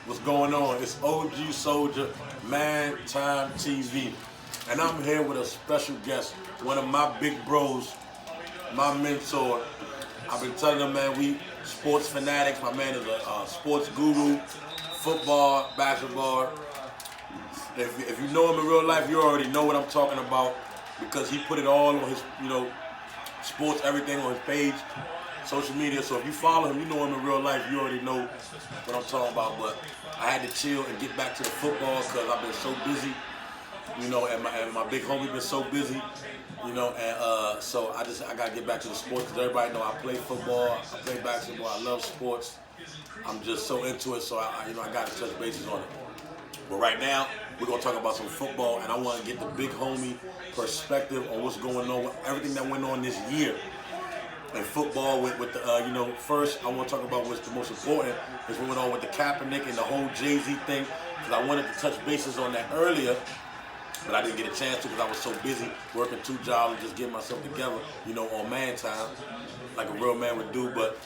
What's going on? It's OG Soldier, Man Time TV. And I'm here with a special guest, one of my big bros, my mentor. I've been telling him, man, we sports fanatics. My man is a sports guru, football, basketball. If you know him in real life, you already know what I'm talking about because he put it all on his, sports, everything on his page, social media. So if you follow him, you know him in real life, you already know what I'm talking about. But I had to chill and get back to the football because I've been so busy, and my big homie been so busy, and so I got to get back to the sports because everybody know I play football, I play basketball, I love sports. I'm just so into it, so I got to touch bases on it. But right now, we're going to talk about some football, and I want to get the big homie perspective on what's going on with everything that went on this year in football. With the, first, I want to talk about what's the most important is what went on with the Kaepernick and the whole Jay-Z thing, because I wanted to touch bases on that earlier, but I didn't get a chance to because I was so busy working 2 jobs and just getting myself together, on man time, like a real man would do. But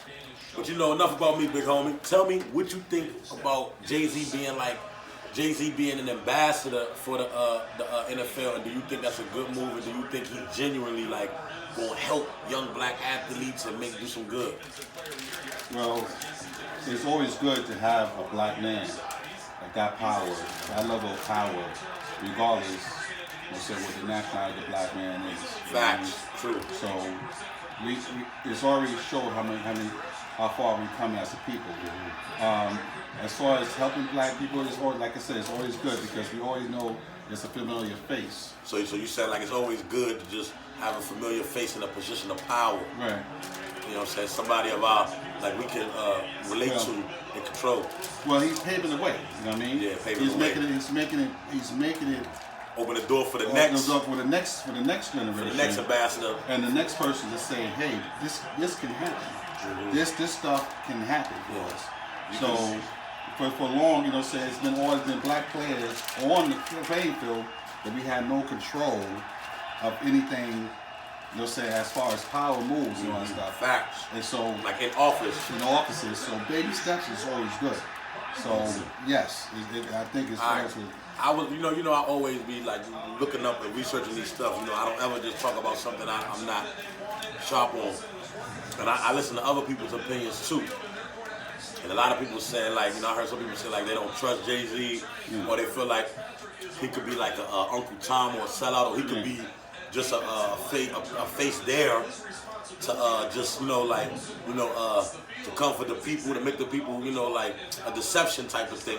enough about me, big homie. Tell me what you think about Jay-Z being an ambassador for the NFL, and do you think that's a good move, and do you think he genuinely gonna help young black athletes and do some good? Well, it's always good to have a black man that got power, that level of power, regardless what the nationality of the black man is. Facts, true. So it's already showed how far we come as a people. As far as helping black people, it's always, like I said, it's always good because we always know it's a familiar face. So you said it's always good to just have a familiar face in a position of power. Right. You know what I'm saying? Somebody of our, we can relate to and control. Well, he's paving the way. You know what I mean? Yeah, paving the way. He's making it. Open the door for the next. For the next generation. For the next ambassador. And the next person to say, hey, this can happen. Mm-hmm. This stuff can happen for us. So. For long, it's been always been black players on the playing field that we had no control of anything, as far as power moves and all that stuff. Facts. And so, in office. In offices, so baby steps is always good. So yes, I think it's always good. I was, I always be looking up and researching these stuff. I don't ever just talk about something I'm not sharp on. And I listen to other people's opinions too. And a lot of people saying I heard some people say they don't trust Jay-Z, or they feel like he could be like a Uncle Tom or a sellout, or he could be just a face there to just to comfort the people, to make the people a deception type of thing.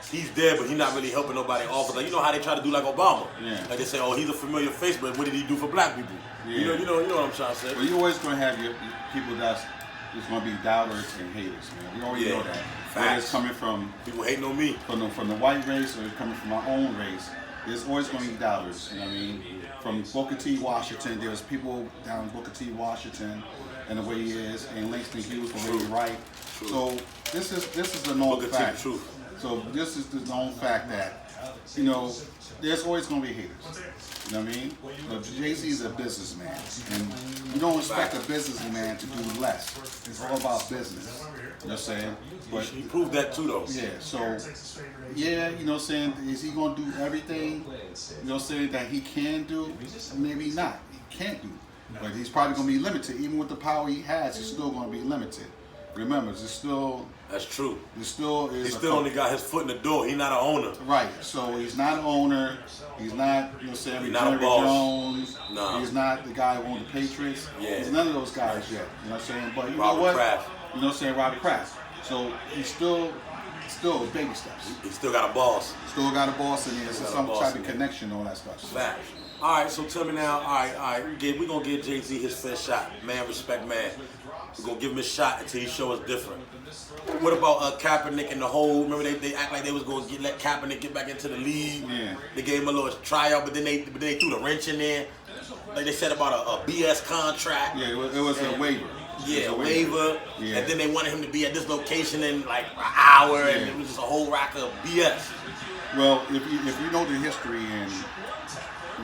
He's there, but he's not really helping nobody off. How they try to do Obama. Yeah. They say, oh, he's a familiar face, but what did he do for black people? Yeah. You know what I'm trying to say. Well, you're always going to have your people there's going to be doubters and haters, man. We already know that. Whether it's coming from people hating on me, from the white race, or it's coming from our own race, there's always going to be doubters. You know what I mean? From Booker T. Washington, there's people down in Booker T. Washington and the way he is, and Langston Hughes the way he write. So this is a known fact. So this is the known fact that there's always going to be haters. You know what I mean? But Jay-Z is a businessman, and you don't expect a businessman to do less. It's all about business. You know what I'm saying? But he proved that too, though. Yeah. So, is he going to do everything? That he can do? Maybe not. He can't do. But he's probably going to be limited. Even with the power he has, he's still going to be limited. Remember, it's still. That's true. He still only got his foot in the door. He's not an owner. Right. So he's not an owner. He's not, he's not not a boss. Jones. No. He's not the guy who owned the Patriots. Yeah. He's none of those guys yet. You know what I'm saying? But you Robert know what? Kraft. You know what I'm saying? Robert Kraft. So he's still baby steps. He still got a boss. Still got a boss in there. So some type of connection, all that stuff. Facts. All right, so tell me now. All right. We're going to give Jay-Z his fair shot. Man, respect man. We're going to give him a shot until he shows us different. What about Kaepernick and the whole, remember they act like they was going to let Kaepernick get back into the league. Yeah. They gave him a little tryout, but then they threw the wrench in there. Like they said about a BS contract. Yeah, it was a waiver. Yeah, a waiver. Yeah. And then they wanted him to be at this location in an hour, and it was just a whole rack of BS. Well, if you know the history and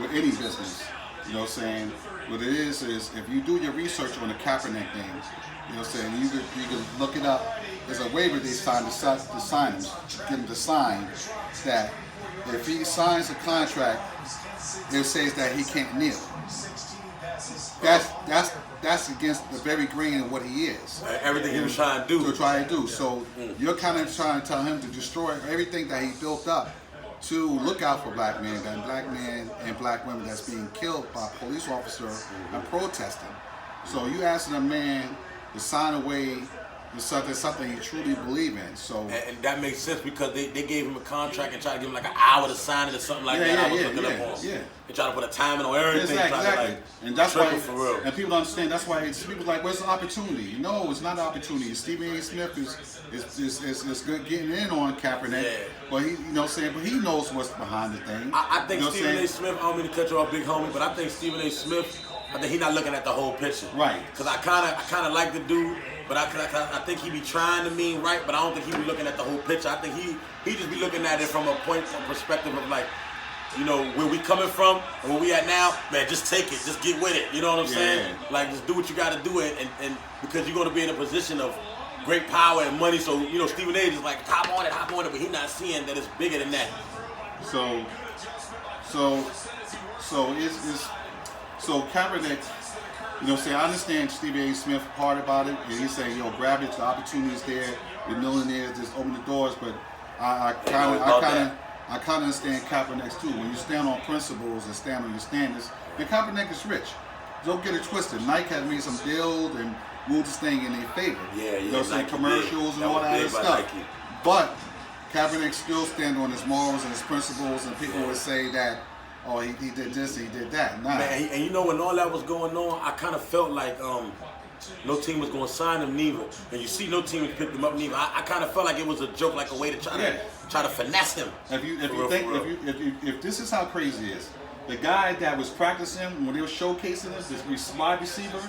with any business, you know what I'm saying, what it is if you do your research on the Kaepernick thing, you know what I'm saying, you can look it up there's a waiver they signed to sign him, get him to sign that if he signs a contract, it says that he can't kneel. That's against the very grain of what he is. Everything he was trying to do. So you're kind of trying to tell him to destroy everything that he built up to look out for black men and black women that's being killed by police officers and protesting. So you asking a man to sign away something he truly believe in. So and that makes sense because they gave him a contract and tried to give him like an hour to sign it or something like that. I was looking up on. They tried to put a timing on everything. Exactly. And that's why, for real. And people understand. That's why people like, where's the opportunity? No, it's not an opportunity. Stephen A. Smith is good getting in on Kaepernick, but he, but he knows what's behind the thing. I think Stephen A. Smith. I don't mean to cut you off, big homie, but I think Stephen A. Smith. I think he's not looking at the whole picture. Right. Because I kind of like the dude, but I think he be trying to mean right, but I don't think he be looking at the whole picture. I think he just be looking at it from a perspective of like, where we coming from and where we at now, man, just take it. Just get with it. You know what I'm saying? Like, just do what you got to do and because you're going to be in a position of great power and money. So, Stephen A. is like, hop on it, but he's not seeing that it's bigger than that. So Kaepernick, I understand Stephen A. Smith part about it, and he's saying, grab it, the opportunities there, the millionaires just open the doors, but I kind of understand Kaepernick's too. When you stand on principles and stand on your standards, and Kaepernick is rich. Don't get it twisted. Nike has made some deals and moved this thing in their favor. Some commercials and all that other stuff. Nike. But Kaepernick still stand on his morals and his principles, and people would say that, oh, he did this, he did that. Nah. Man, and when all that was going on, I kind of felt like no team was going to sign him neither. And you see no team picked him up neither. I kind of felt like it was a joke, like a way to try to finesse him. If this is how crazy it is, the guy that was practicing when they were showcasing this wide receiver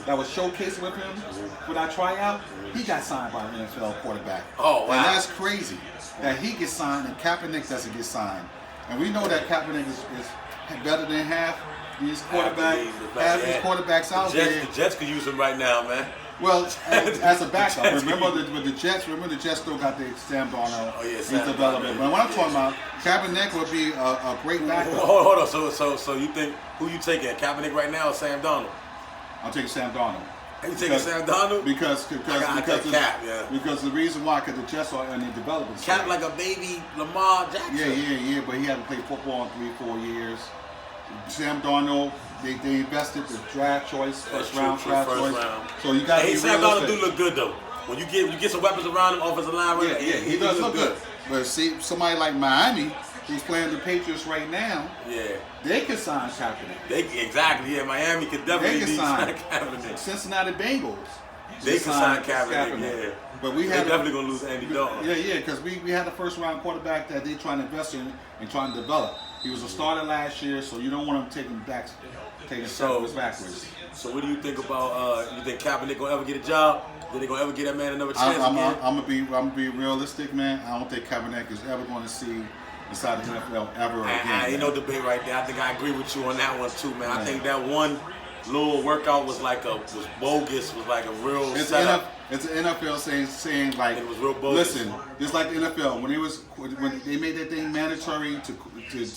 that was showcasing with him for that tryout, he got signed by an NFL quarterback. Oh, wow. And that's crazy that he gets signed and Kaepernick doesn't get signed. And we know that Kaepernick is better than half these quarterbacks out there. The Jets could use him right now, man. Well, as a backup, remember the Jets still got the Sam Darnold. Oh, yeah, He's Sam development. But what I'm talking about, Kaepernick would be a great backup. Hold on. So you think, who you taking, Kaepernick right now or Sam Darnold? I'm taking Sam Darnold. You taking Sam Darnold? Because the reason why, because the Jets are in the development stage. Cap like a baby Lamar Jackson. Yeah, but he hasn't played football in 3-4 years. Sam Darnold, they invested the draft choice, first round. So you got to be Sam Darnold do realistic. look good though. When you get some weapons around him, offensive line, he does look good. But see, somebody like Miami, who's playing the Patriots right now, they could sign Kaepernick. Miami could definitely sign Kaepernick. Cincinnati Bengals. They could sign Kaepernick. But they're definitely gonna lose Andy Dalton. Because we had a first round quarterback that they trying to invest in and trying to develop. He was a starter last year, so you don't want him taking steps backwards. So what do you think about? You think Kaepernick gonna ever get a job? Think they gonna ever get that man another chance again? I'm gonna be realistic, man. I don't think Kaepernick is ever going to see inside the NFL ever again. Ain't no debate right there. I think I agree with you on that one too, man. I think that one little workout was bogus. Was like a real setup. It's the NFL saying like, it was real bogus. Listen, just like the NFL when they made that thing mandatory to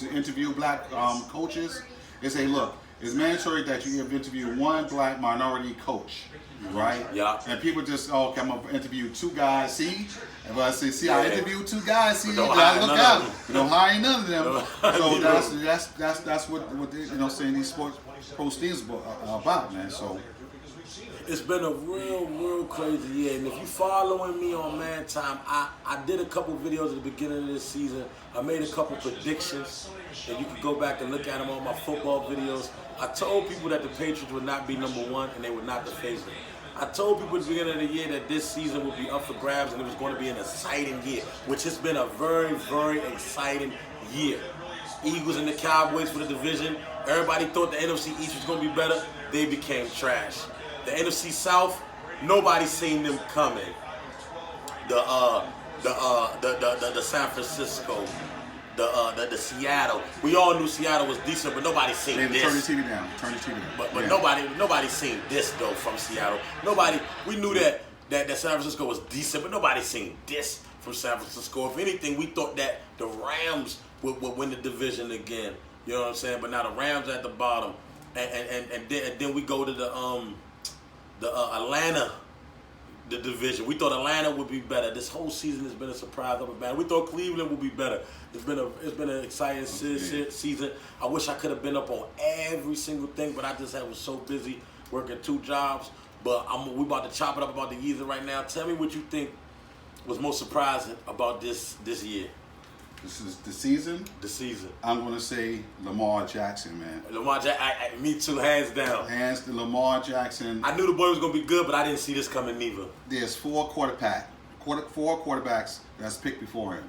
interview black coaches, they say, look, it's mandatory that you interview one black minority coach, right? Yeah. And people just, I'm gonna interview two guys. See, and I say, I interviewed two guys. See, look out, don't hire none of them. So that's what they, saying these sports pro teams about, man. So. It's been a real crazy year, and if you following me on Man Time, I did a couple videos at the beginning of this season. I made a couple predictions, and you can go back and look at them on my football videos. I told people that the Patriots would not be number one, and they were not the favorite. I told people at the beginning of the year that this season would be up for grabs, and it was going to be an exciting year, which has been a very exciting year. Eagles and the Cowboys for the division. Everybody thought the NFC East was going to be better. They became trash. The NFC South, nobody seen them coming. The San Francisco, the Seattle. We all knew Seattle was decent, but nobody seen this. Turn the TV down. But nobody seen this though from Seattle. We knew that that San Francisco was decent, but nobody seen this from San Francisco. If anything, we thought that the Rams would win the division again. You know what I'm saying? But now the Rams at the bottom, and then we go to the Atlanta, the division. We thought Atlanta would be better. This whole season has been a surprise up and bad. We thought Cleveland would be better. It's been an exciting season. I wish I could have been up on every single thing, but I just was so busy working 2 jobs. But we about to chop it up about the Yeezy right now. Tell me what you think was most surprising about this year. This is the season. The season. I'm gonna say Lamar Jackson, man. Lamar Jackson, me too, hands down. Lamar Jackson. I knew the boy was gonna be good, but I didn't see this coming neither. There's 4 quarterbacks that's picked before him.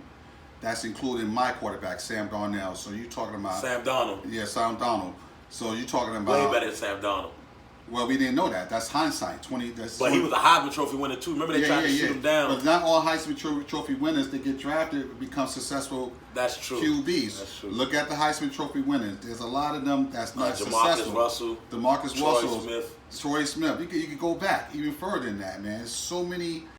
That's including my quarterback, Sam Darnold. So you talking about Sam Darnold? Yeah, Sam Darnold. So you talking about way better than Sam Darnold. Well, we didn't know that. That's hindsight. But he was a Heisman Trophy winner too. Remember they tried to shoot him down. But not all Heisman Trophy winners that get drafted become successful. That's true. QBs. That's true. Look at the Heisman Trophy winners. There's a lot of them that's not successful. DeMarcus Russell, Troy Smith. You could go back even further than that, man. There's so many